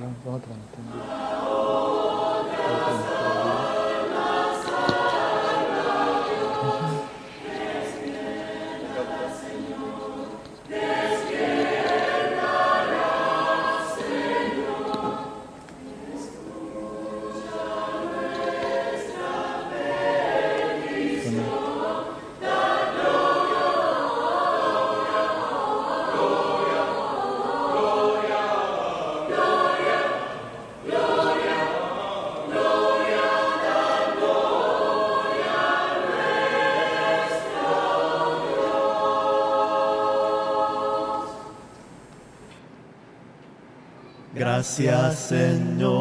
vamos a transmitir. Gracias, Señor,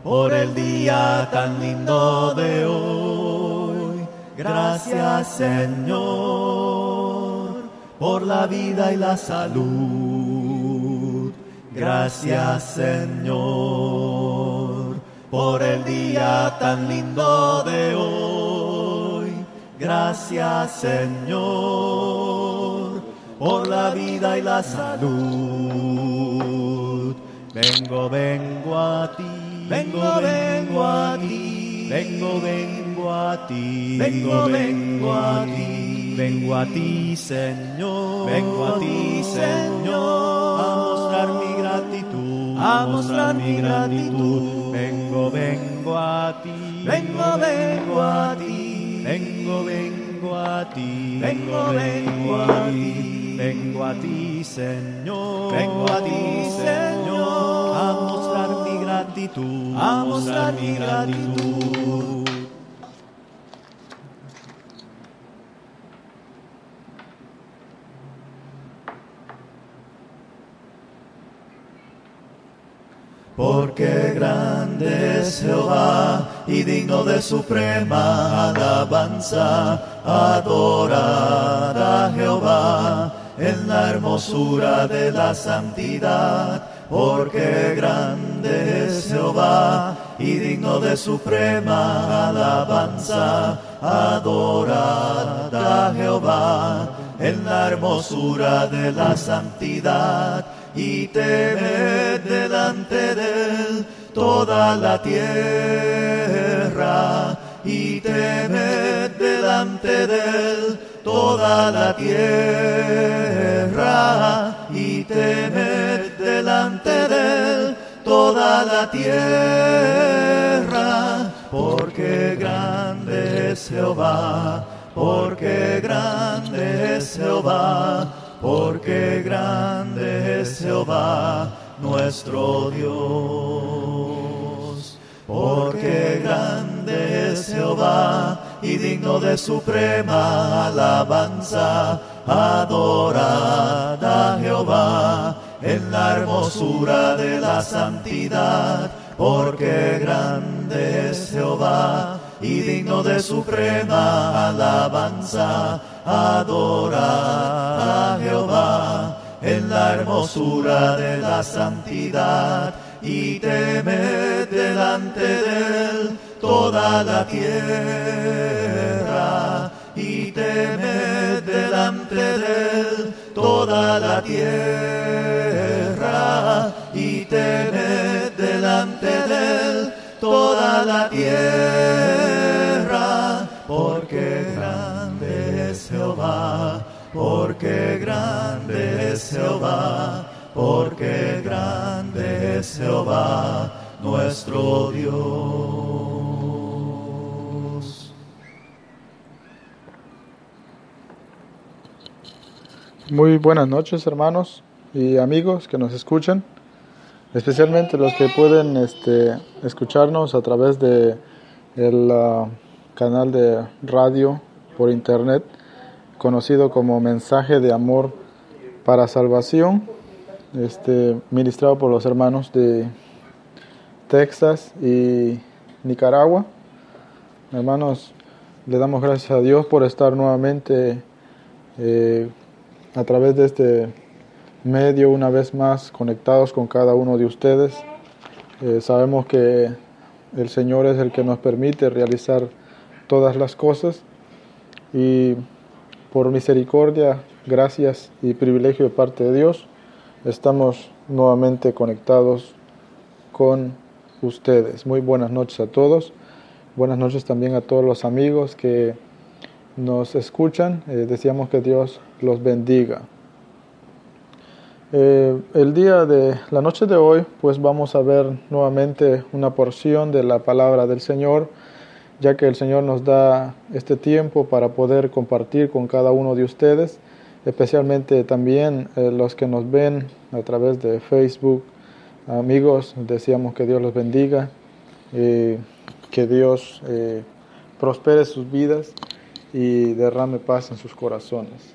por el día tan lindo de hoy. Gracias, Señor, por la vida y la salud. Gracias, Señor, por el día tan lindo de hoy. Gracias, Señor, por la vida y la salud. Vengo a ti, vengo a ti, vengo a ti, vengo a ti, vengo a ti, Señor, vengo a ti, Señor, a mostrar mi gratitud, a mostrar mi gratitud. Vengo a ti, vengo a ti, vengo a ti, vengo a ti. Vengo a ti, Señor, vengo a ti, Señor, a mostrar mi gratitud, a mostrar mi gratitud. Porque grande es Jehová y digno de suprema alabanza, adorar a Jehová en la hermosura de la santidad. Porque grande es Jehová y digno de suprema alabanza, adorar a Jehová en la hermosura de la santidad. Y temed delante de él toda la tierra, y temed delante de él toda la tierra, y temed delante de él toda la tierra. Porque grande es Jehová, porque grande es Jehová, porque grande es Jehová nuestro Dios. Porque grande es Jehová y digno de suprema alabanza, adorad a Jehová en la hermosura de la santidad. Porque grande es Jehová y digno de suprema alabanza, adorar a Jehová en la hermosura de la santidad. Y temed delante de él toda la tierra, y temed delante de él toda la tierra, y temed delante de él toda la tierra. Porque grande es Jehová, porque grande es Jehová, porque grande es Jehová nuestro Dios. Muy buenas noches, hermanos y amigos que nos escuchan, especialmente los que pueden escucharnos a través de el canal de radio por internet conocido como Mensaje de Amor para Salvación, ministrado por los hermanos de Texas y Nicaragua. Hermanos, le damos gracias a Dios por estar nuevamente a través de este medio, una vez más conectados con cada uno de ustedes. Sabemos que el Señor es el que nos permite realizar todas las cosas, y por misericordia, gracias y privilegio de parte de Dios, estamos nuevamente conectados con ustedes. Muy buenas noches a todos. Buenas noches también a todos los amigos que nos escuchan. Deseamos que Dios los bendiga. La noche de hoy, pues vamos a ver nuevamente una porción de la palabra del Señor, ya que el Señor nos da este tiempo para poder compartir con cada uno de ustedes, especialmente también los que nos ven a través de Facebook. Amigos, deseamos que Dios los bendiga, que Dios prospere sus vidas y derrame paz en sus corazones.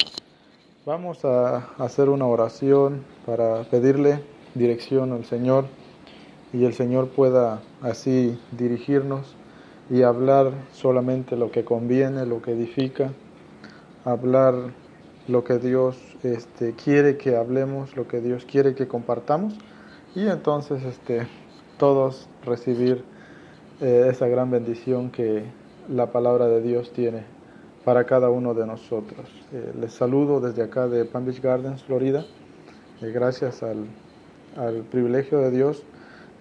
Vamos a hacer una oración para pedirle dirección al Señor y el Señor pueda así dirigirnos y hablar solamente lo que conviene, lo que edifica, hablar lo que Dios quiere que hablemos, lo que Dios quiere que compartamos, y entonces todos recibir esa gran bendición que la palabra de Dios tiene para cada uno de nosotros. Les saludo desde acá de Palm Beach Gardens, Florida. Gracias al privilegio de Dios,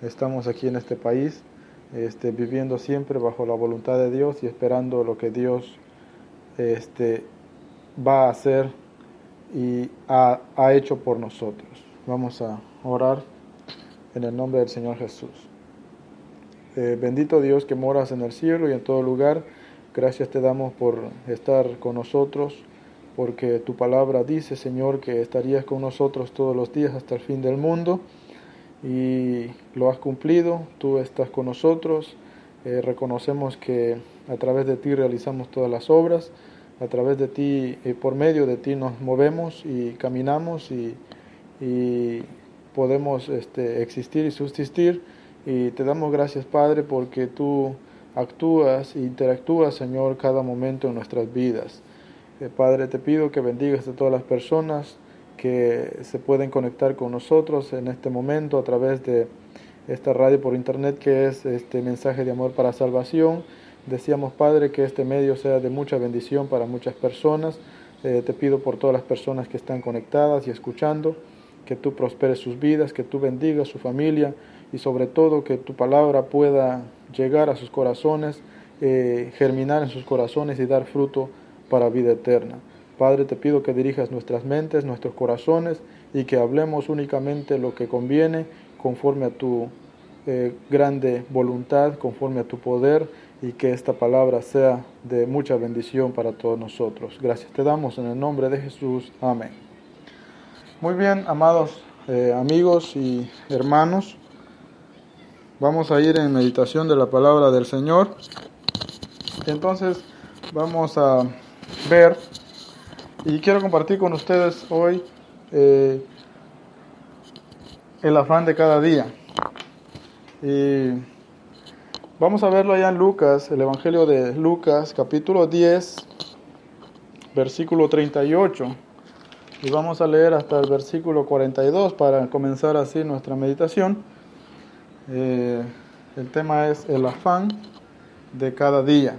estamos aquí en este país, viviendo siempre bajo la voluntad de Dios y esperando lo que Dios va a hacer y ha hecho por nosotros. Vamos a orar en el nombre del Señor Jesús. Bendito Dios que moras en el cielo y en todo lugar, gracias te damos por estar con nosotros, porque tu palabra dice, Señor, que estarías con nosotros todos los días hasta el fin del mundo, y lo has cumplido. Tú estás con nosotros. Reconocemos que a través de ti realizamos todas las obras, a través de ti, por medio de ti nos movemos y caminamos y podemos existir y subsistir, y te damos gracias, Padre, porque tú actúas e interactúas, Señor, cada momento en nuestras vidas. Padre, te pido que bendigas a todas las personas que se pueden conectar con nosotros en este momento a través de esta radio por internet, que es este mensaje de amor para salvación. Deseamos, Padre, que este medio sea de mucha bendición para muchas personas. Te pido por todas las personas que están conectadas y escuchando, que tú prosperes sus vidas, que tú bendigas su familia, y sobre todo que tu palabra pueda llegar a sus corazones, germinar en sus corazones y dar fruto para vida eterna. Padre, te pido que dirijas nuestras mentes, nuestros corazones, y que hablemos únicamente lo que conviene, conforme a tu grande voluntad, conforme a tu poder, y que esta palabra sea de mucha bendición para todos nosotros. Gracias te damos en el nombre de Jesús. Amén. Muy bien, amados amigos y hermanos, vamos a ir en meditación de la palabra del Señor. Entonces vamos a ver, y quiero compartir con ustedes hoy el afán de cada día. Y vamos a verlo allá en Lucas, el Evangelio de Lucas, capítulo 10, versículo 38. Y vamos a leer hasta el versículo 42 para comenzar así nuestra meditación. El tema es el afán de cada día.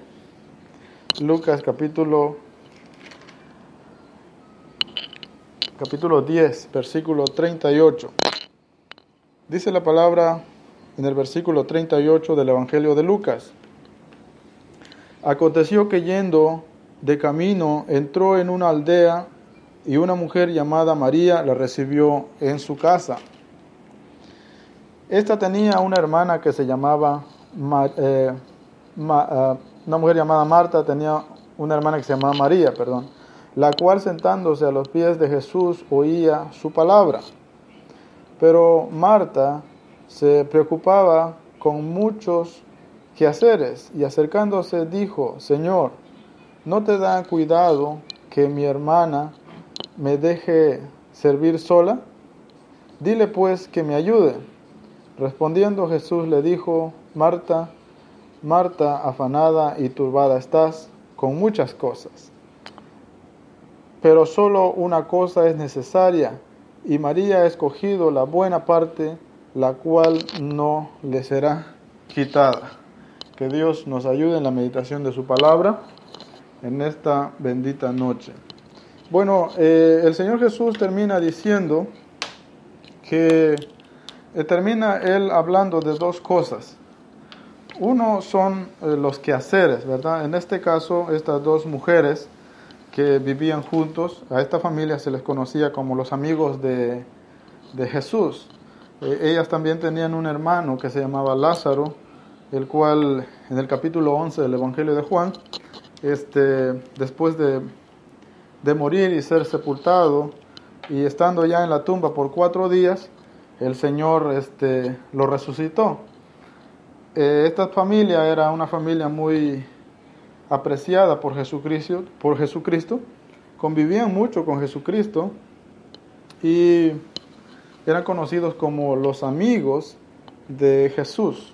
Lucas capítulo 10, versículo 38. Dice la palabra en el versículo 38 del Evangelio de Lucas: Aconteció que yendo de camino entró en una aldea, y una mujer llamada María la recibió en su casa. Esta tenía una hermana que se llamaba, una mujer llamada Marta tenía una hermana que se llamaba María, la cual sentándose a los pies de Jesús oía su palabra. Pero Marta se preocupaba con muchos quehaceres, y acercándose dijo: Señor, ¿no te da cuidado que mi hermana me deje servir sola? Dile pues que me ayude. Respondiendo Jesús le dijo: Marta, Marta, afanada y turbada estás con muchas cosas, pero solo una cosa es necesaria, y María ha escogido la buena parte, la cual no le será quitada. Que Dios nos ayude en la meditación de su palabra en esta bendita noche. Bueno, el Señor Jesús termina diciendo que termina él hablando de dos cosas. Uno son los quehaceres, ¿verdad? En este caso, estas dos mujeres que vivían juntos, a esta familia se les conocía como los amigos de Jesús. Ellas también tenían un hermano que se llamaba Lázaro, el cual en el capítulo 11 del Evangelio de Juan, después de morir y ser sepultado, y estando ya en la tumba por 4 días, el Señor lo resucitó. Esta familia era una familia muy apreciada por Jesucristo, convivían mucho con Jesucristo y eran conocidos como los amigos de Jesús,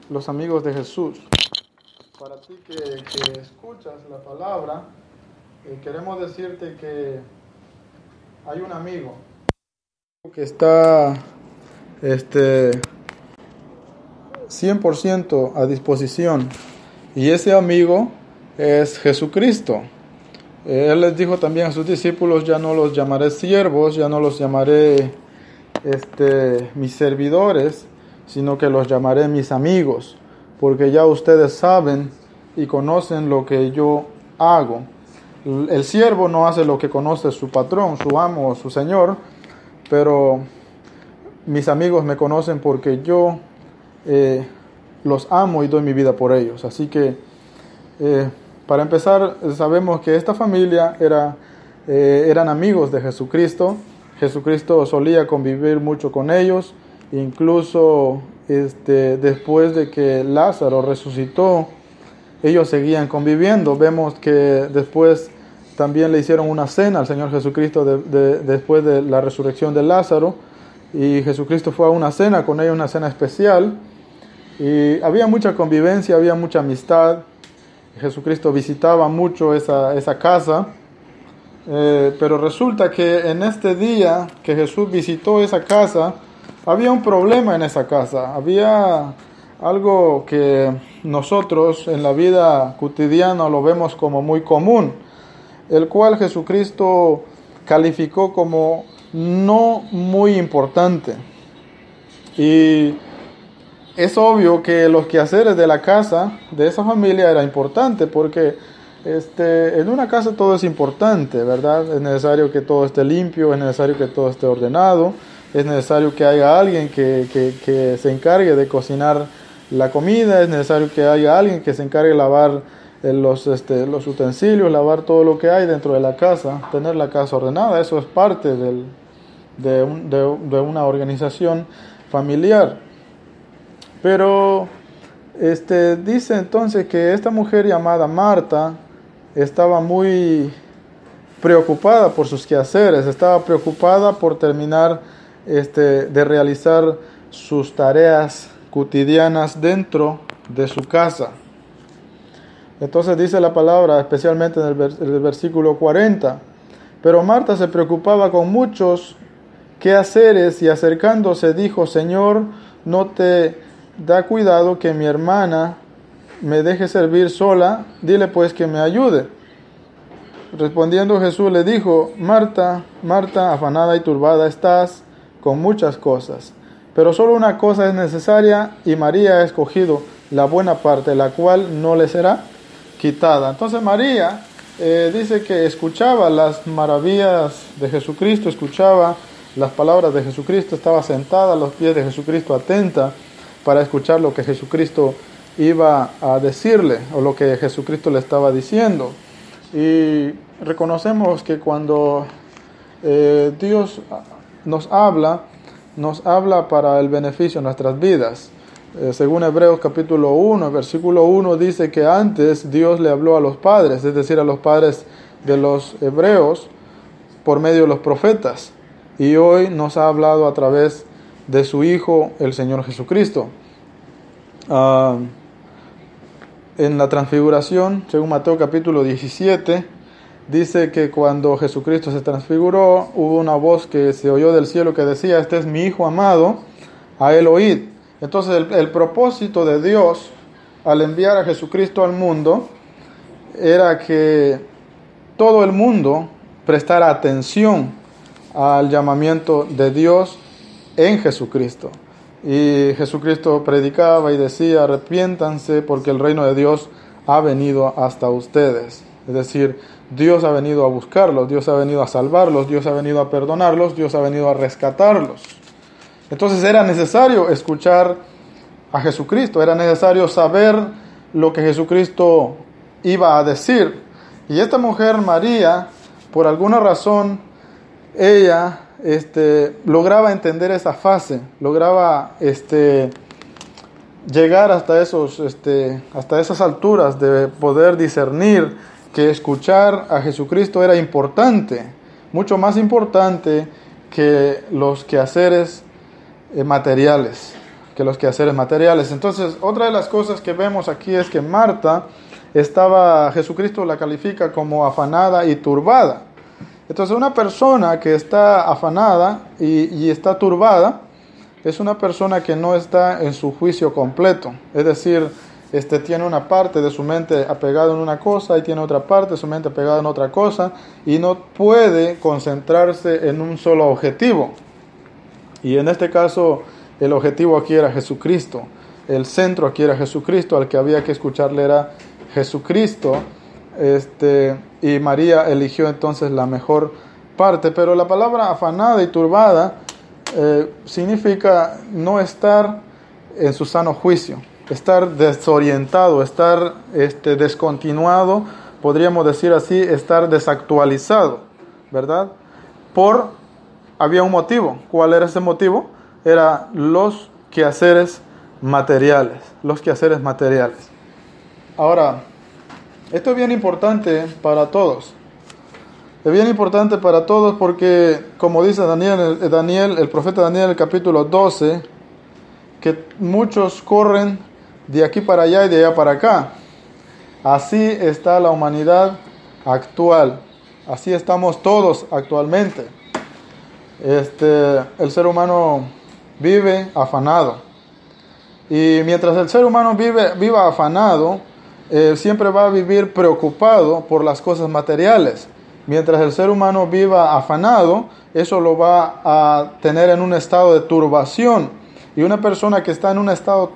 los amigos de Jesús. Para ti que escuchas la palabra, queremos decirte que hay un amigo que está 100% a disposición, y ese amigo es Jesucristo. Él les dijo también a sus discípulos: ya no los llamaré siervos, ya no los llamaré mis servidores, sino que los llamaré mis amigos, porque ya ustedes saben y conocen lo que yo hago. El siervo no hace lo que conoce su patrón, su amo o su señor, pero mis amigos me conocen porque yo los amo y doy mi vida por ellos. Así que para empezar, sabemos que esta familia eran amigos de Jesucristo. Jesucristo solía convivir mucho con ellos, incluso después de que Lázaro resucitó, ellos seguían conviviendo. Vemos que después también le hicieron una cena al Señor Jesucristo después de la resurrección de Lázaro, y Jesucristo fue a una cena con ellos, una cena especial, y había mucha convivencia, había mucha amistad. Jesucristo visitaba mucho esa casa, pero resulta que en este día que Jesús visitó esa casa, había un problema en esa casa. Había algo que nosotros en la vida cotidiana lo vemos como muy común, el cual Jesucristo calificó como no muy importante. Y es obvio que los quehaceres de la casa de esa familia era importante, porque en una casa todo es importante, ¿verdad? Es necesario que todo esté limpio, es necesario que todo esté ordenado, es necesario que haya alguien que se encargue de cocinar la comida, es necesario que haya alguien que se encargue de lavar los utensilios, lavar todo lo que hay dentro de la casa, tener la casa ordenada. Eso es parte de una organización familiar. Pero dice entonces que esta mujer llamada Marta estaba muy preocupada por sus quehaceres, estaba preocupada por terminar de realizar sus tareas cotidianas dentro de su casa. Entonces dice la palabra, especialmente en el versículo 40, pero Marta se preocupaba con muchos quehaceres y acercándose dijo: Señor, ¿no te da cuidado que mi hermana me deje servir sola? Dile pues que me ayude. Respondiendo Jesús le dijo: Marta, Marta, afanada y turbada estás con muchas cosas, pero solo una cosa es necesaria, y María ha escogido la buena parte, la cual no le será quitada. Entonces María dice que escuchaba las maravillas de Jesucristo, escuchaba las palabras de Jesucristo, estaba sentada a los pies de Jesucristo, atenta para escuchar lo que Jesucristo iba a decirle, o lo que Jesucristo le estaba diciendo. Y reconocemos que cuando Dios nos habla para el beneficio de nuestras vidas. Según Hebreos capítulo 1, versículo 1 dice que antes Dios le habló a los padres, es decir, a los padres de los hebreos, por medio de los profetas, y hoy nos ha hablado a través de su Hijo, el Señor Jesucristo. En la transfiguración, según Mateo capítulo 17, dice que cuando Jesucristo se transfiguró, hubo una voz que se oyó del cielo que decía: este es mi Hijo amado, a él oíd. Entonces el propósito de Dios al enviar a Jesucristo al mundo era que todo el mundo prestara atención al llamamiento de Dios en Jesucristo. Y Jesucristo predicaba y decía: arrepiéntanse porque el reino de Dios ha venido hasta ustedes. Es decir, Dios ha venido a buscarlos, Dios ha venido a salvarlos, Dios ha venido a perdonarlos, Dios ha venido a rescatarlos. Entonces era necesario escuchar a Jesucristo, era necesario saber lo que Jesucristo iba a decir. Y esta mujer, María, por alguna razón, ella lograba entender esa fase, lograba llegar hasta esas alturas de poder discernir que escuchar a Jesucristo era importante, mucho más importante que los quehaceres materiales, Entonces, otra de las cosas que vemos aquí es que Marta Jesucristo la califica como afanada y turbada. Entonces, una persona que está afanada y está turbada es una persona que no está en su juicio completo. Es decir, tiene una parte de su mente apegada en una cosa y tiene otra parte de su mente apegada en otra cosa y no puede concentrarse en un solo objetivo. Y en este caso, el objetivo aquí era Jesucristo. El centro aquí era Jesucristo, al que había que escucharle era Jesucristo. Y María eligió entonces la mejor parte. Pero la palabra afanada y turbada significa no estar en su sano juicio, estar desorientado, estar descontinuado, podríamos decir así, estar desactualizado, ¿verdad? Había un motivo. ¿Cuál era ese motivo? Era los quehaceres materiales, Ahora, esto es bien importante para todos. Es bien importante para todos porque, como dice el profeta Daniel, en el capítulo 12, que muchos corren de aquí para allá y de allá para acá. Así está la humanidad actual. Así estamos todos actualmente. El ser humano vive afanado. Y mientras el ser humano viva afanado, siempre va a vivir preocupado por las cosas materiales. Mientras el ser humano viva afanado, eso lo va a tener en un estado de turbación. Y una persona que está en un estado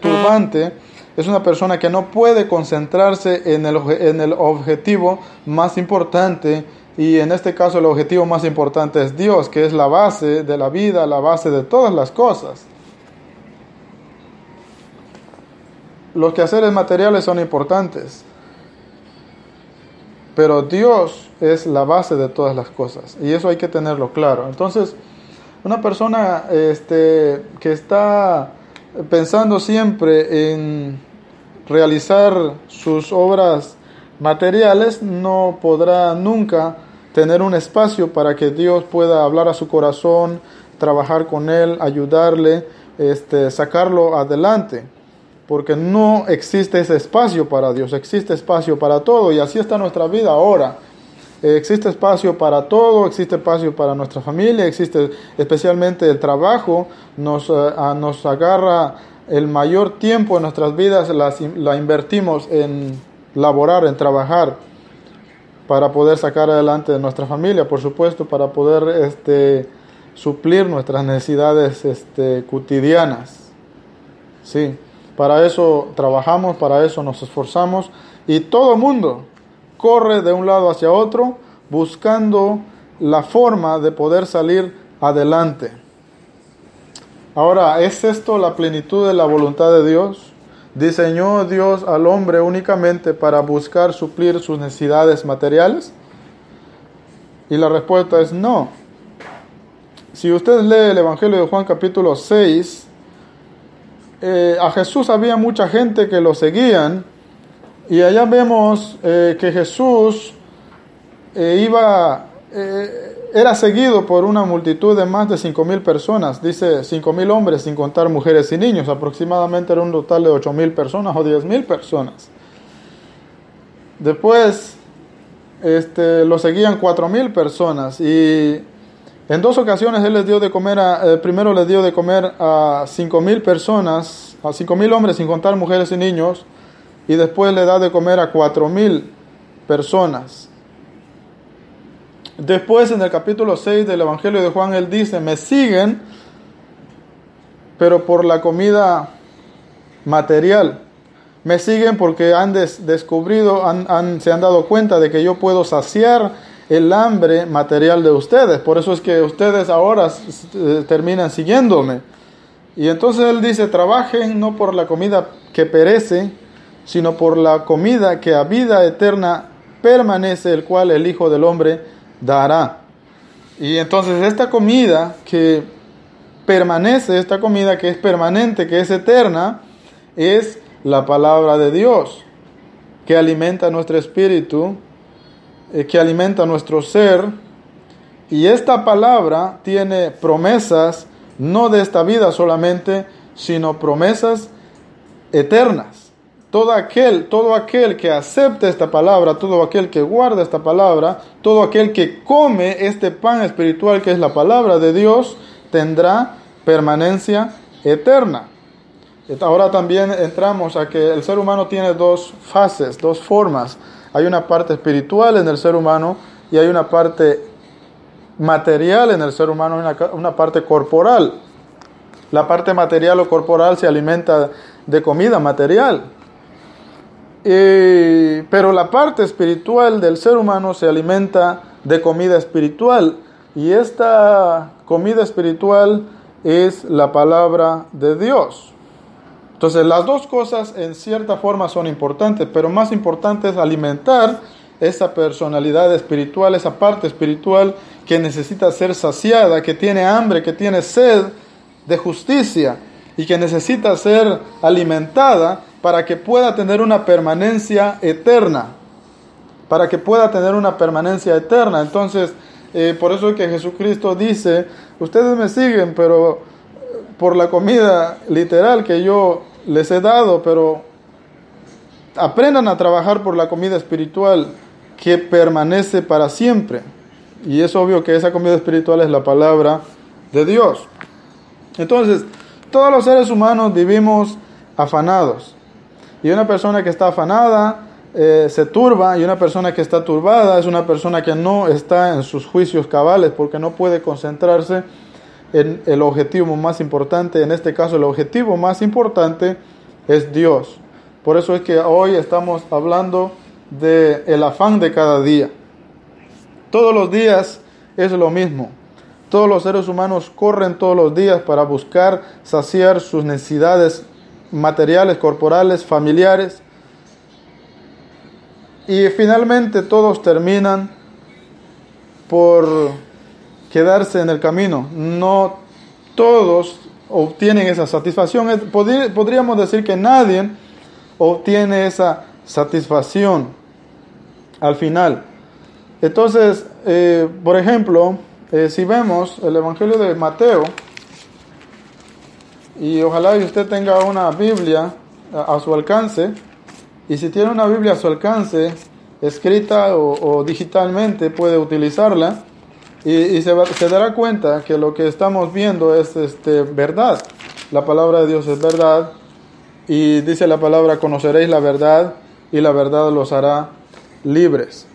turbante es una persona que no puede concentrarse en el objetivo más importante. Y en este caso el objetivo más importante es Dios, que es la base de la vida, la base de todas las cosas. Los quehaceres materiales son importantes, pero Dios es la base de todas las cosas, y eso hay que tenerlo claro. Entonces, una persona que está pensando siempre en realizar sus obras materiales no podrá nunca tener un espacio para que Dios pueda hablar a su corazón, trabajar con él, ayudarle, sacarlo adelante. Porque no existe ese espacio para Dios, existe espacio para todo, y así está nuestra vida ahora. Existe espacio para todo, existe espacio para nuestra familia, existe especialmente el trabajo, nos agarra el mayor tiempo en nuestras vidas, la invertimos en laborar, en trabajar, para poder sacar adelante nuestra familia, por supuesto, para poder suplir nuestras necesidades cotidianas. Sí. Para eso trabajamos, para eso nos esforzamos, y todo el mundo corre de un lado hacia otro buscando la forma de poder salir adelante. Ahora, ¿es esto la plenitud de la voluntad de Dios? ¿Diseñó Dios al hombre únicamente para buscar suplir sus necesidades materiales? Y la respuesta es no. Si usted lee el Evangelio de Juan capítulo 6, a Jesús había mucha gente que lo seguían, y allá vemos que Jesús era seguido por una multitud de más de 5,000 personas. Dice 5,000 hombres, sin contar mujeres y niños. Aproximadamente era un total de 8,000 personas o 10,000 personas. Después lo seguían 4,000 personas, y en 2 ocasiones él les dio de comer primero les dio de comer a 5,000 personas, a 5,000 hombres sin contar mujeres y niños, y después le da de comer a 4,000 personas. Después, en el capítulo 6 del Evangelio de Juan, él dice: me siguen pero por la comida material. Me siguen porque han descubrido, se han dado cuenta de que yo puedo saciar el hambre material de ustedes. Por eso es que ustedes ahora terminan siguiéndome. Y entonces él dice, trabajen no por la comida que perece, sino por la comida que a vida eterna permanece, el cual el Hijo del Hombre dará. Y entonces esta comida que permanece, esta comida que es permanente, que es eterna, es la palabra de Dios, que alimenta nuestro espíritu, que alimenta nuestro ser. Y esta palabra tiene promesas, no de esta vida solamente, sino promesas eternas. Todo aquel que acepte esta palabra, todo aquel que guarda esta palabra, todo aquel que come este pan espiritual que es la palabra de Dios, tendrá permanencia eterna. Ahora también entramos a que el ser humano tiene dos fases, dos formas. Hay una parte espiritual en el ser humano y hay una parte material en el ser humano, una parte corporal. La parte material o corporal se alimenta de comida material. Pero la parte espiritual del ser humano se alimenta de comida espiritual. Y esta comida espiritual es la palabra de Dios. Entonces las dos cosas en cierta forma son importantes, pero más importante es alimentar esa personalidad espiritual, esa parte espiritual que necesita ser saciada, que tiene hambre, que tiene sed de justicia y que necesita ser alimentada para que pueda tener una permanencia eterna. Para que pueda tener una permanencia eterna. Entonces, por eso es que Jesucristo dice, ustedes me siguen, pero por la comida literal que yo les he dado, pero aprendan a trabajar por la comida espiritual que permanece para siempre. Y es obvio que esa comida espiritual es la palabra de Dios. Entonces, todos los seres humanos vivimos afanados. Y una persona que está afanada se turba, y una persona que está turbada es una persona que no está en sus juicios cabales, porque no puede concentrarse en el objetivo más importante. En este caso, el objetivo más importante es Dios. Por eso es que hoy estamos hablando del afán de cada día. Todos los días es lo mismo. Todos los seres humanos corren todos los días para buscar saciar sus necesidades materiales, corporales, familiares. Y finalmente todos terminan por quedarse en el camino. No todos obtienen esa satisfacción. Podríamos decir que nadie obtiene esa satisfacción al final. Entonces, por ejemplo, si vemos el Evangelio de Mateo, y ojalá usted tenga una Biblia a su alcance, y si tiene una Biblia a su alcance, escrita o digitalmente, puede utilizarla, y se dará cuenta que lo que estamos viendo es verdad. La palabra de Dios es verdad, y dice la palabra, conoceréis la verdad, y la verdad los hará libres.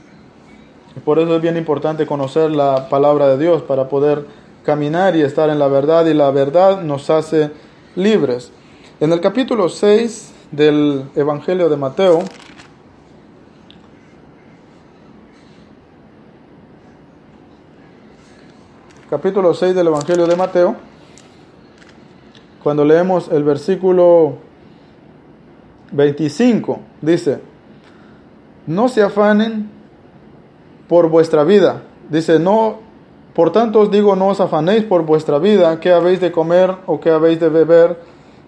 Y por eso es bien importante conocer la palabra de Dios, para poder caminar y estar en la verdad, y la verdad nos hace libres. En el capítulo 6 del Evangelio de Mateo, capítulo 6 del Evangelio de Mateo, cuando leemos el versículo 25, dice, no se afanen por vuestra vida. Dice, no, por tanto os digo, no os afanéis por vuestra vida, qué habéis de comer o qué habéis de beber,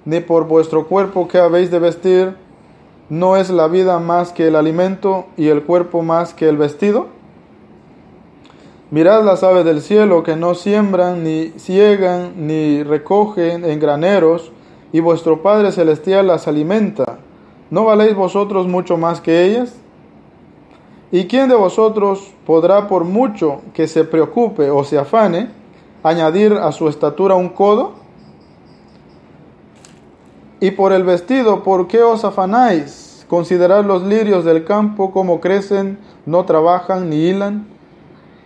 ni por vuestro cuerpo, qué habéis de vestir. ¿No es la vida más que el alimento y el cuerpo más que el vestido? Mirad las aves del cielo, que no siembran, ni ciegan, ni recogen en graneros, y vuestro Padre Celestial las alimenta. ¿No valéis vosotros mucho más que ellas? ¿Y quién de vosotros podrá, por mucho que se preocupe o se afane, añadir a su estatura un codo? Y por el vestido, ¿por qué os afanáis? Considerad los lirios del campo, cómo crecen, no trabajan ni hilan.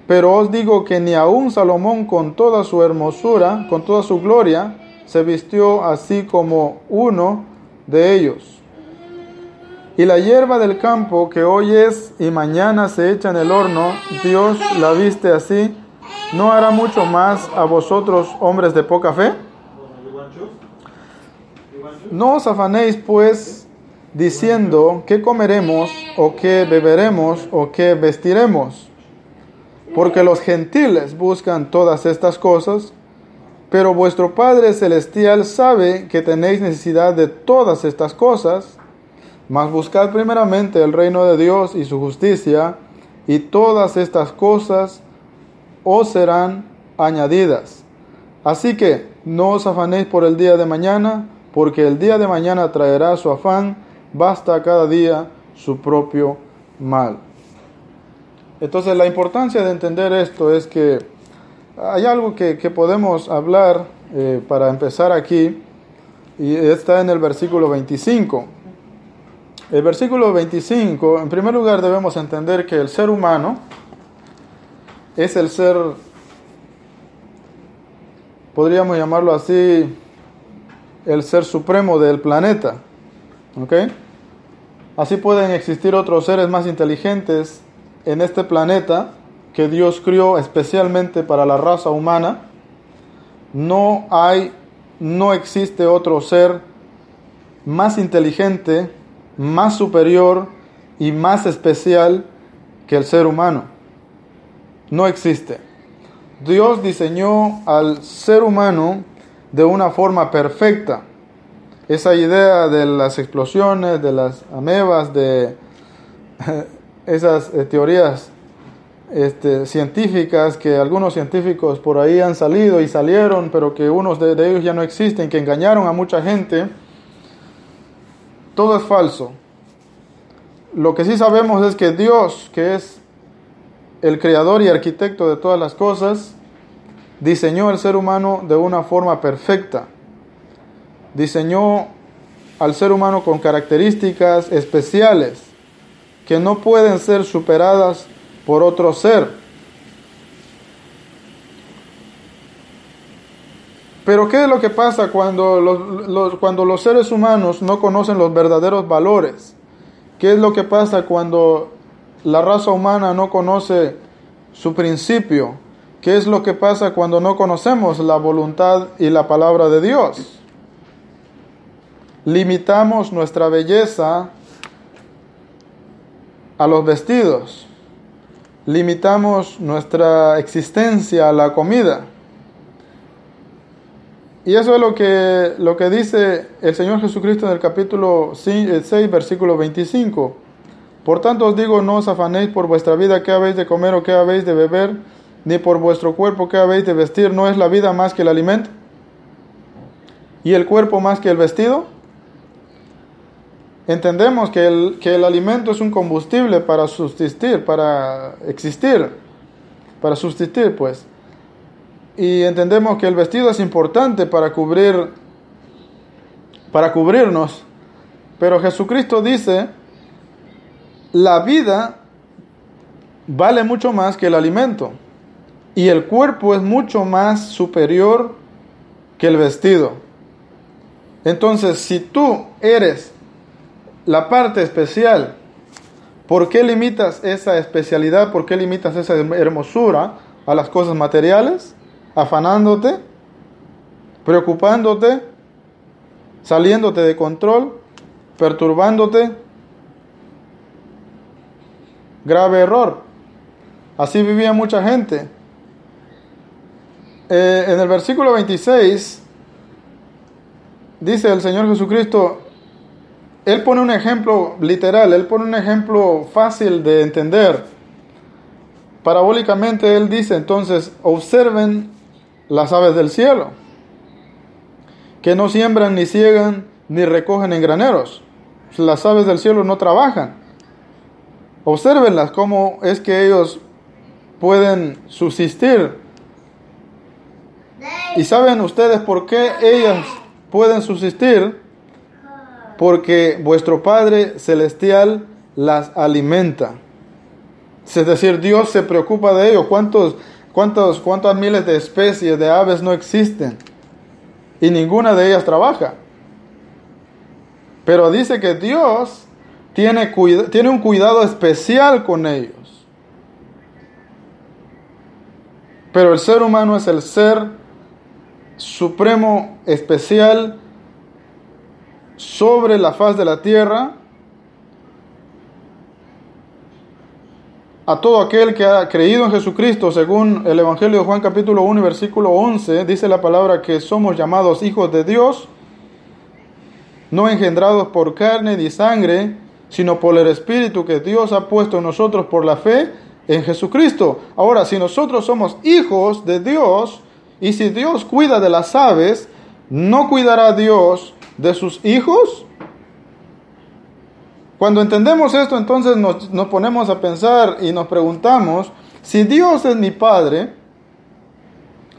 Pero os digo que ni aun Salomón con toda su hermosura, con toda su gloria, se vistió así como uno de ellos. Y la hierba del campo que hoy es y mañana se echa en el horno, Dios la viste así, ¿no hará mucho más a vosotros, hombres de poca fe? No os afanéis pues diciendo qué comeremos o qué beberemos o qué vestiremos, porque los gentiles buscan todas estas cosas, pero vuestro Padre Celestial sabe que tenéis necesidad de todas estas cosas. Mas buscad primeramente el reino de Dios y su justicia, y todas estas cosas os serán añadidas. Así que no os afanéis por el día de mañana, porque el día de mañana traerá su afán, basta a cada día su propio mal. Entonces la importancia de entender esto es que hay algo que podemos hablar para empezar aquí, y está en el versículo 25. El versículo 25, en primer lugar debemos entender que el ser humano es el ser, podríamos llamarlo así, el ser supremo del planeta. ¿Ok? Así pueden existir otros seres más inteligentes en este planeta que Dios crió especialmente para la raza humana. No existe otro ser más inteligente, más superior y más especial que el ser humano. No existe. Dios diseñó al ser humano de una forma perfecta. Esa idea de las explosiones, de las amebas, de esas teorías científicas que algunos científicos por ahí han salido y salieron, pero que unos de ellos ya no existen, que engañaron a mucha gente. Todo es falso. Lo que sí sabemos es que Dios, que es el creador y arquitecto de todas las cosas, diseñó al ser humano de una forma perfecta. Diseñó al ser humano con características especiales que no pueden ser superadas por otro ser. Pero ¿qué es lo que pasa cuando los seres humanos no conocen los verdaderos valores? ¿Qué es lo que pasa cuando la raza humana no conoce su principio? ¿Qué es lo que pasa cuando no conocemos la voluntad y la palabra de Dios? Limitamos nuestra belleza a los vestidos. Limitamos nuestra existencia a la comida. Y eso es lo que dice el Señor Jesucristo en el capítulo 6, versículo 25. Por tanto os digo, no os afanéis por vuestra vida, qué habéis de comer o qué habéis de beber, ni por vuestro cuerpo, qué habéis de vestir. ¿No es la vida más que el alimento? ¿Y el cuerpo más que el vestido? Entendemos que el alimento es un combustible para subsistir, para existir, para subsistir, pues. Y entendemos que el vestido es importante para cubrirnos. Pero Jesucristo dice, la vida vale mucho más que el alimento. Y el cuerpo es mucho más superior que el vestido. Entonces, si tú eres la parte especial, ¿por qué limitas esa especialidad? ¿Por qué limitas esa hermosura a las cosas materiales? Afanándote, preocupándote, saliéndote de control, perturbándote. Grave error. Así vivía mucha gente. En el versículo 26 dice el Señor Jesucristo, Él pone un ejemplo literal, Él pone un ejemplo fácil de entender. Parabólicamente Él dice entonces, observen las aves del cielo, que no siembran, ni ciegan, ni recogen en graneros. Las aves del cielo no trabajan. Obsérvenlas, cómo es que ellos pueden subsistir. ¿Y saben ustedes por qué ellas pueden subsistir? Porque vuestro Padre Celestial las alimenta. Es decir, Dios se preocupa de ellos. ¿Cuántas miles de especies de aves no existen? y ninguna de ellas trabaja. Pero dice que Dios tiene un cuidado especial con ellos. Pero el ser humano es el ser supremo, especial, sobre la faz de la tierra. A todo aquel que ha creído en Jesucristo, según el Evangelio de Juan capítulo 1, versículo 11, dice la palabra que somos llamados hijos de Dios, no engendrados por carne ni sangre, sino por el Espíritu que Dios ha puesto en nosotros por la fe en Jesucristo. Ahora, si nosotros somos hijos de Dios, y si Dios cuida de las aves, ¿no cuidará Dios de sus hijos? Cuando entendemos esto, entonces nos ponemos a pensar y nos preguntamos, si Dios es mi Padre,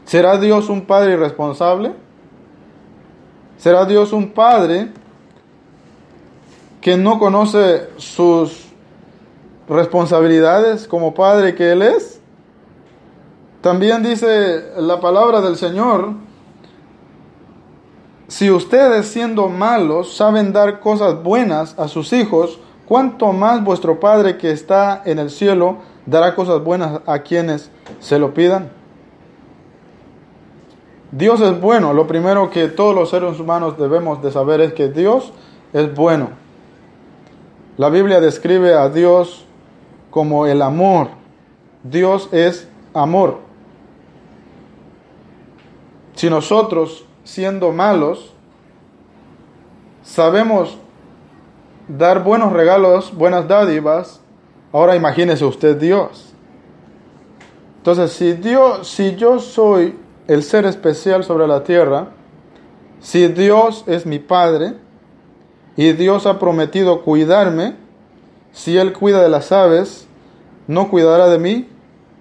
¿será Dios un Padre irresponsable? ¿Será Dios un Padre que no conoce sus responsabilidades como Padre que Él es? También dice la palabra del Señor, si ustedes siendo malos saben dar cosas buenas a sus hijos, ¿cuánto más vuestro Padre que está en el cielo dará cosas buenas a quienes se lo pidan? Dios es bueno. Lo primero que todos los seres humanos debemos de saber es que Dios es bueno. La Biblia describe a Dios como el amor. Dios es amor. Si nosotros, siendo malos, sabemos dar buenos regalos, buenas dádivas, ahora imagínese usted Dios. Entonces, si yo soy el ser especial sobre la tierra, si Dios es mi Padre y Dios ha prometido cuidarme, si Él cuida de las aves, ¿no cuidará de mí?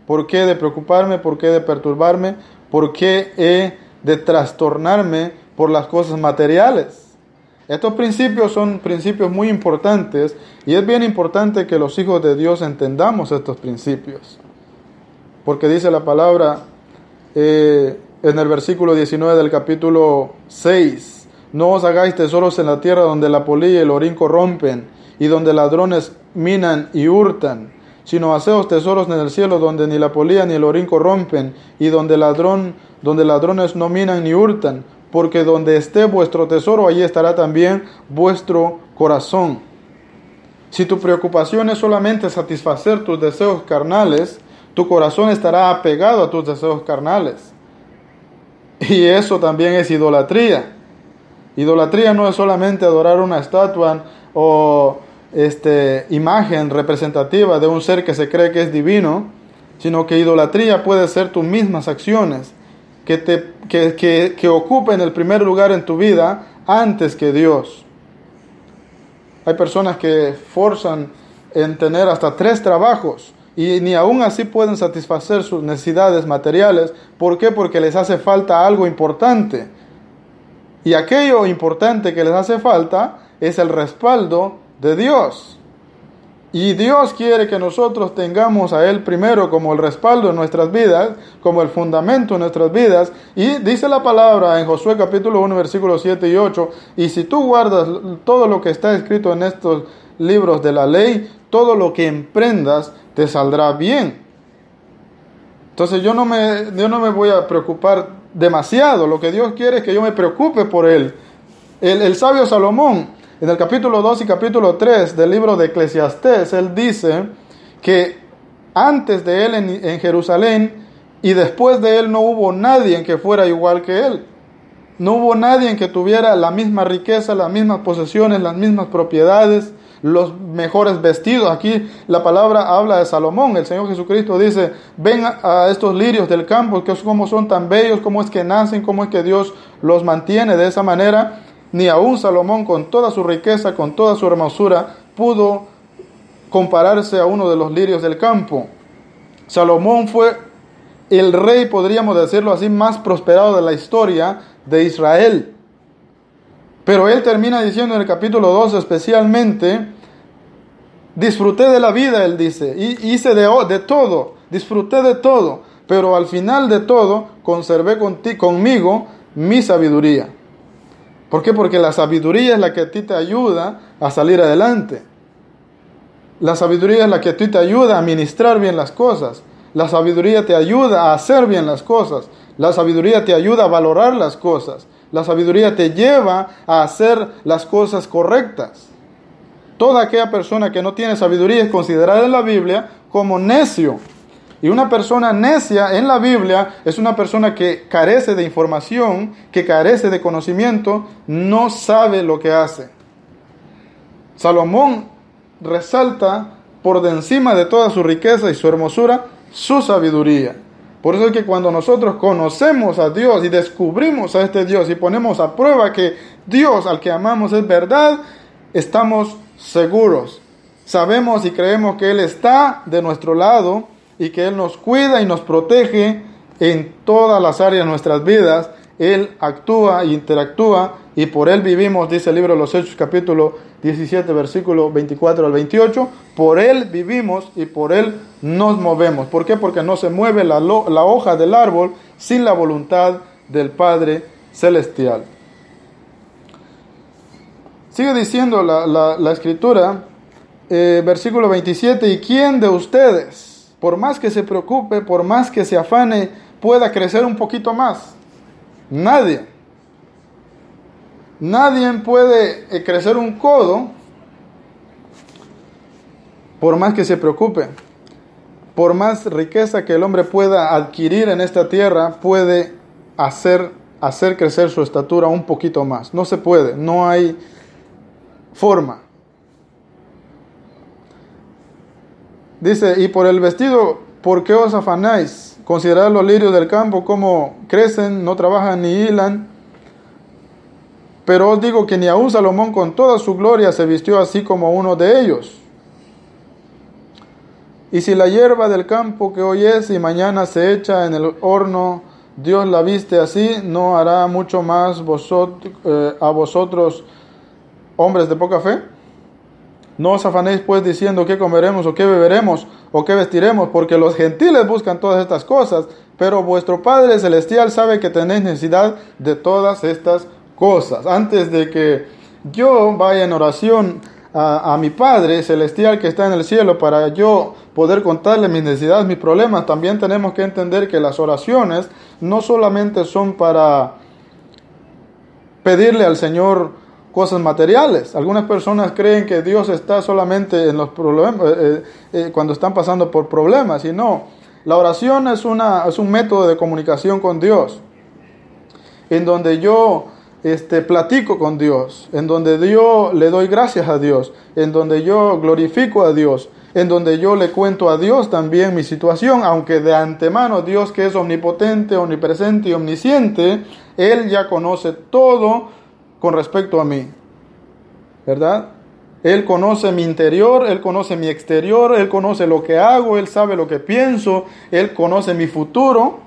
¿Por qué de preocuparme? ¿Por qué de perturbarme? ¿Por qué he de trastornarme por las cosas materiales? Estos principios son principios muy importantes y es bien importante que los hijos de Dios entendamos estos principios. Porque dice la palabra en el versículo 19 del capítulo 6, no os hagáis tesoros en la tierra donde la polilla y el orín corrompen y donde ladrones minan y hurtan, sino haceos tesoros en el cielo donde ni la polilla ni el orín corrompen y donde ladrones no minan ni hurtan, porque donde esté vuestro tesoro, allí estará también vuestro corazón. Si tu preocupación es solamente satisfacer tus deseos carnales, tu corazón estará apegado a tus deseos carnales. Y eso también es idolatría. Idolatría no es solamente adorar una estatua o imagen representativa de un ser que se cree que es divino, sino que idolatría puede ser tus mismas acciones que ocupen el primer lugar en tu vida antes que Dios. Hay personas que forzan en tener hasta 3 trabajos y ni aún así pueden satisfacer sus necesidades materiales. ¿Por qué? Porque les hace falta algo importante. Y aquello importante que les hace falta es el respaldo de Dios. Y Dios quiere que nosotros tengamos a Él primero como el respaldo en nuestras vidas, como el fundamento en nuestras vidas. Y dice la palabra en Josué capítulo 1, versículos 7 y 8, y si tú guardas todo lo que está escrito en estos libros de la ley, todo lo que emprendas te saldrá bien. Entonces yo no me voy a preocupar demasiado. Lo que Dios quiere es que yo me preocupe por Él. El sabio Salomón, en el capítulo 2 y capítulo 3 del libro de Eclesiastés, él dice que antes de él en Jerusalén y después de él no hubo nadie que fuera igual que él. No hubo nadie que tuviera la misma riqueza, las mismas posesiones, las mismas propiedades, los mejores vestidos. Aquí la palabra habla de Salomón. El Señor Jesucristo dice, ven a estos lirios del campo, que cómo son tan bellos, cómo es que nacen, cómo es que Dios los mantiene de esa manera. Ni aún Salomón, con toda su riqueza, con toda su hermosura, pudo compararse a uno de los lirios del campo. Salomón fue el rey, podríamos decirlo así, más prosperado de la historia de Israel. Pero él termina diciendo en el capítulo 2 especialmente, disfruté de la vida, él dice, y hice de todo, disfruté de todo, pero al final de todo conservé conmigo mi sabiduría. ¿Por qué? Porque la sabiduría es la que a ti te ayuda a salir adelante. La sabiduría es la que a ti te ayuda a administrar bien las cosas. La sabiduría te ayuda a hacer bien las cosas. La sabiduría te ayuda a valorar las cosas. La sabiduría te lleva a hacer las cosas correctas. Toda aquella persona que no tiene sabiduría es considerada en la Biblia como necio. Y una persona necia en la Biblia es una persona que carece de información, que carece de conocimiento, no sabe lo que hace. Salomón resalta por de encima de toda su riqueza y su hermosura, su sabiduría. Por eso es que cuando nosotros conocemos a Dios y descubrimos a este Dios y ponemos a prueba que Dios al que amamos es verdad, estamos seguros. Sabemos y creemos que Él está de nuestro lado y que Él nos cuida y nos protege en todas las áreas de nuestras vidas. Él actúa e interactúa y por Él vivimos, dice el libro de los Hechos, capítulo 17, versículo 24 al 28. Por Él vivimos y por Él nos movemos. ¿Por qué? Porque no se mueve la hoja del árbol sin la voluntad del Padre Celestial. Sigue diciendo la Escritura, versículo 27, ¿y quién de ustedes, por más que se preocupe, por más que se afane, pueda crecer un poquito más? Nadie. Nadie puede crecer un codo por más que se preocupe. Por más riqueza que el hombre pueda adquirir en esta tierra, puede hacer crecer su estatura un poquito más. No se puede, no hay forma. Dice, y por el vestido, ¿por qué os afanáis? Considerad los lirios del campo, cómo crecen, no trabajan ni hilan. Pero os digo que ni aun Salomón con toda su gloria se vistió así como uno de ellos. Y si la hierba del campo que hoy es y mañana se echa en el horno, Dios la viste así, ¿no hará mucho más a vosotros, hombres de poca fe? No os afanéis pues diciendo qué comeremos o qué beberemos o qué vestiremos, porque los gentiles buscan todas estas cosas, pero vuestro Padre Celestial sabe que tenéis necesidad de todas estas cosas. Antes de que yo vaya en oración a mi Padre Celestial que está en el cielo para yo poder contarle mis necesidades, mis problemas, también tenemos que entender que las oraciones no solamente son para pedirle al Señor cosas materiales. Algunas personas creen que Dios está solamente en los problemas, cuando están pasando por problemas, y no. La oración es un método de comunicación con Dios, en donde yo platico con Dios, en donde yo le doy gracias a Dios, en donde yo glorifico a Dios, en donde yo le cuento a Dios también mi situación, aunque de antemano Dios, que es omnipotente, omnipresente y omnisciente, Él ya conoce todo con respecto a mí, ¿verdad? Él conoce mi interior, Él conoce mi exterior, Él conoce lo que hago, Él sabe lo que pienso, Él conoce mi futuro.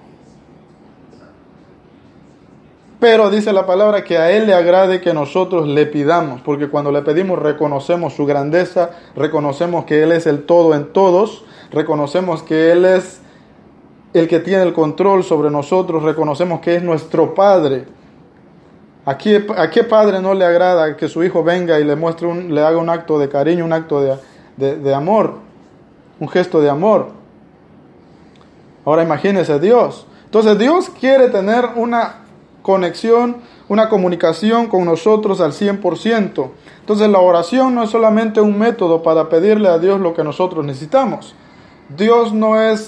Pero dice la palabra que a Él le agrade que nosotros le pidamos, porque cuando le pedimos reconocemos su grandeza, reconocemos que Él es el todo en todos, reconocemos que Él es el que tiene el control sobre nosotros, reconocemos que es nuestro Padre. ¿A qué padre no le agrada que su hijo venga y le haga un acto de cariño, un acto de amor, un gesto de amor? Ahora imagínese Dios. Entonces Dios quiere tener una conexión, una comunicación con nosotros al 100%. Entonces la oración no es solamente un método para pedirle a Dios lo que nosotros necesitamos. Dios no es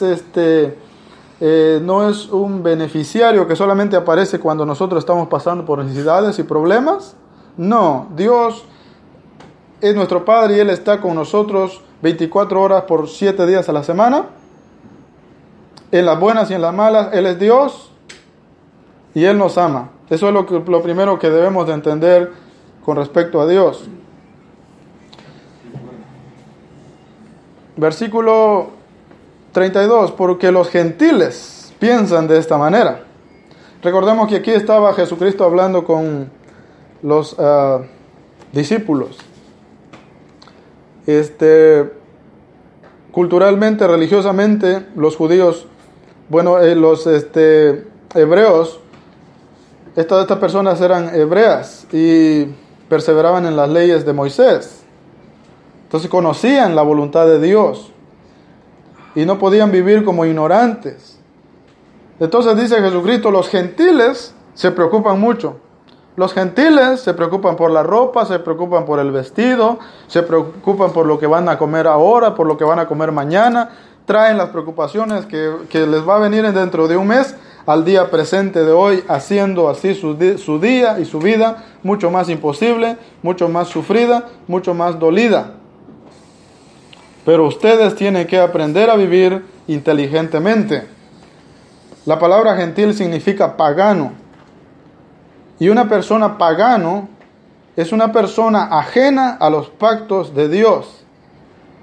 no es un beneficiario que solamente aparece cuando nosotros estamos pasando por necesidades y problemas. No, Dios es nuestro Padre y Él está con nosotros 24 horas por 7 días a la semana. En las buenas y en las malas, Él es Dios y Él nos ama. Eso es lo primero que debemos de entender con respecto a Dios. Versículo 32, porque los gentiles piensan de esta manera. Recordemos que aquí estaba Jesucristo hablando con los discípulos. Culturalmente, religiosamente, los judíos, los hebreos Estas personas eran hebreas y perseveraban en las leyes de Moisés. Entonces conocían la voluntad de Dios y no podían vivir como ignorantes. Entonces dice Jesucristo, los gentiles se preocupan mucho. Los gentiles se preocupan por la ropa, se preocupan por el vestido, se preocupan por lo que van a comer ahora, por lo que van a comer mañana. Traen las preocupaciones que les va a venir dentro de un mes al día presente de hoy, haciendo así su día y su vida mucho más imposible, mucho más sufrida, mucho más dolida. Pero ustedes tienen que aprender a vivir inteligentemente. La palabra gentil significa pagano. Y una persona pagano es una persona ajena a los pactos de Dios.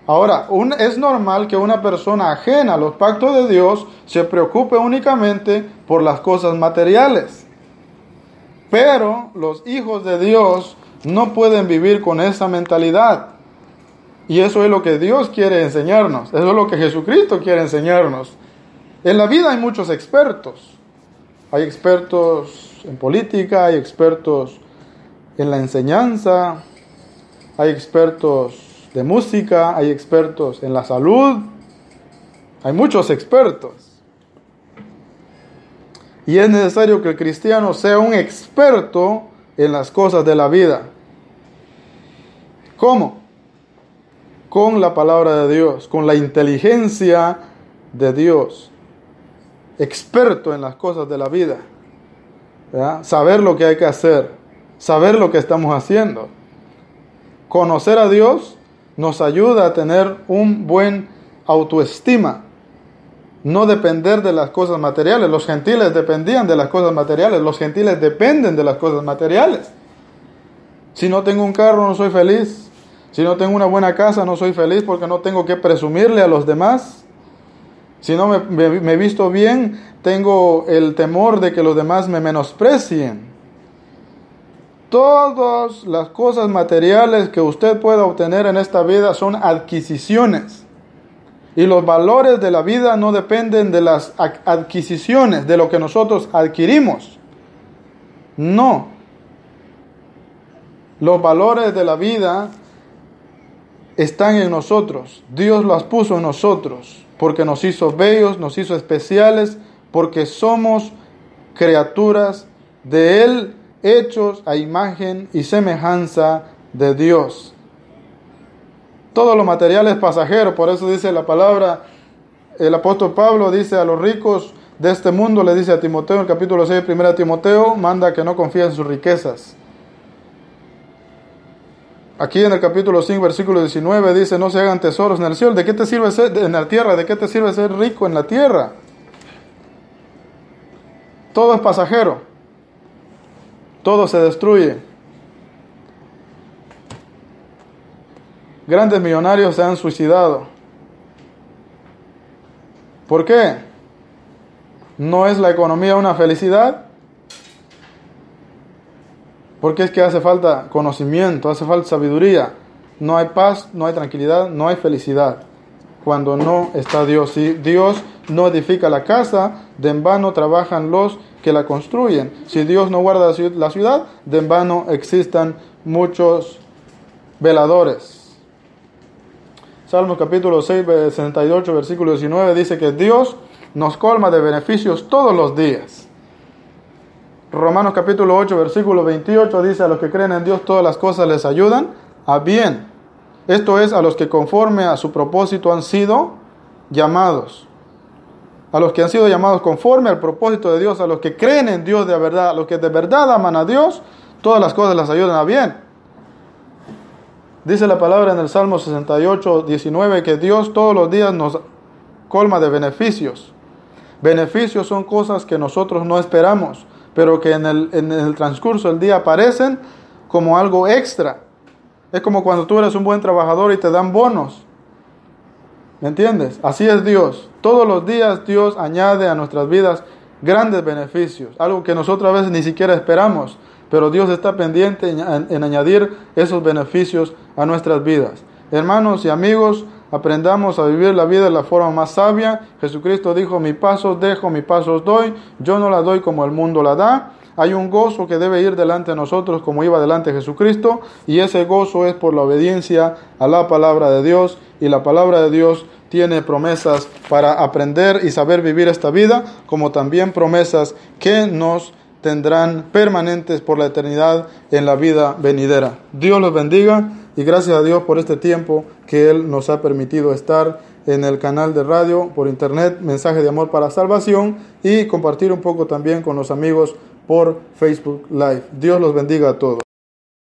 Ahora, es normal que una persona ajena a los pactos de Dios se preocupe únicamente por las cosas materiales. Pero los hijos de Dios no pueden vivir con esa mentalidad. Y eso es lo que Dios quiere enseñarnos. Eso es lo que Jesucristo quiere enseñarnos. En la vida hay muchos expertos. Hay expertos en política, hay expertos en la enseñanza, hay expertos de música, hay expertos en la salud. Hay muchos expertos. Y es necesario que el cristiano sea un experto en las cosas de la vida. ¿Cómo? Con la palabra de Dios, con la inteligencia de Dios. Experto en las cosas de la vida. ¿Verdad? Saber lo que hay que hacer, saber lo que estamos haciendo. Conocer a Dios nos ayuda a tener un buen autoestima. No depender de las cosas materiales. Los gentiles dependían de las cosas materiales. Los gentiles dependen de las cosas materiales. Si no tengo un carro, no soy feliz. Si no tengo una buena casa, no soy feliz porque no tengo que presumirle a los demás. Si no me visto bien, tengo el temor de que los demás me menosprecien. Todas las cosas materiales que usted pueda obtener en esta vida son adquisiciones. Y los valores de la vida no dependen de las adquisiciones, de lo que nosotros adquirimos. No. Los valores de la vida están en nosotros. Dios las puso en nosotros, porque nos hizo bellos, nos hizo especiales, porque somos criaturas de Él, hechos a imagen y semejanza de Dios. Todo lo material es pasajero, por eso dice la palabra, el apóstol Pablo dice a los ricos de este mundo, le dice a Timoteo en el capítulo 6, 1 Timoteo, manda que no confíe en sus riquezas. Aquí en el capítulo 5, versículo 19 dice, no se hagan tesoros en el cielo. ¿De qué te sirve ser en la tierra? ¿De qué te sirve ser rico en la tierra? Todo es pasajero. Todo se destruye. Grandes millonarios se han suicidado. ¿Por qué? ¿No es la economía una felicidad? Porque es que hace falta conocimiento, hace falta sabiduría. No hay paz, no hay tranquilidad, no hay felicidad cuando no está Dios. Si Dios no edifica la casa, de en vano trabajan los que la construyen. Si Dios no guarda la ciudad, de en vano existan muchos veladores. Salmos capítulo 6, 68, versículo 19 dice que Dios nos colma de beneficios todos los días. Romanos capítulo 8, versículo 28 dice, a los que creen en Dios todas las cosas les ayudan a bien. Esto es, a los que conforme a su propósito han sido llamados. A los que han sido llamados conforme al propósito de Dios, a los que creen en Dios de verdad, a los que de verdad aman a Dios, todas las cosas les ayudan a bien. Dice la palabra en el Salmo 68, 19, que Dios todos los días nos colma de beneficios. Beneficios son cosas que nosotros no esperamos, pero que en el transcurso del día aparecen como algo extra. Es como cuando tú eres un buen trabajador y te dan bonos. ¿Me entiendes? Así es Dios. Todos los días Dios añade a nuestras vidas grandes beneficios. Algo que nosotros a veces ni siquiera esperamos. Pero Dios está pendiente en añadir esos beneficios a nuestras vidas. Hermanos y amigos, aprendamos a vivir la vida de la forma más sabia. Jesucristo dijo, mi paz os dejo, mi paz os doy. Yo no la doy como el mundo la da. hay un gozo que debe ir delante de nosotros como iba delante Jesucristo, y ese gozo es por la obediencia a la palabra de Dios, y la palabra de Dios tiene promesas para aprender y saber vivir esta vida, como también promesas que nos tendrán permanentes por la eternidad en la vida venidera. Dios los bendiga y gracias a Dios por este tiempo que Él nos ha permitido estar en el canal de radio, por internet, Mensaje de Amor para Salvación, y compartir un poco también con los amigos por Facebook Live. Dios los bendiga a todos.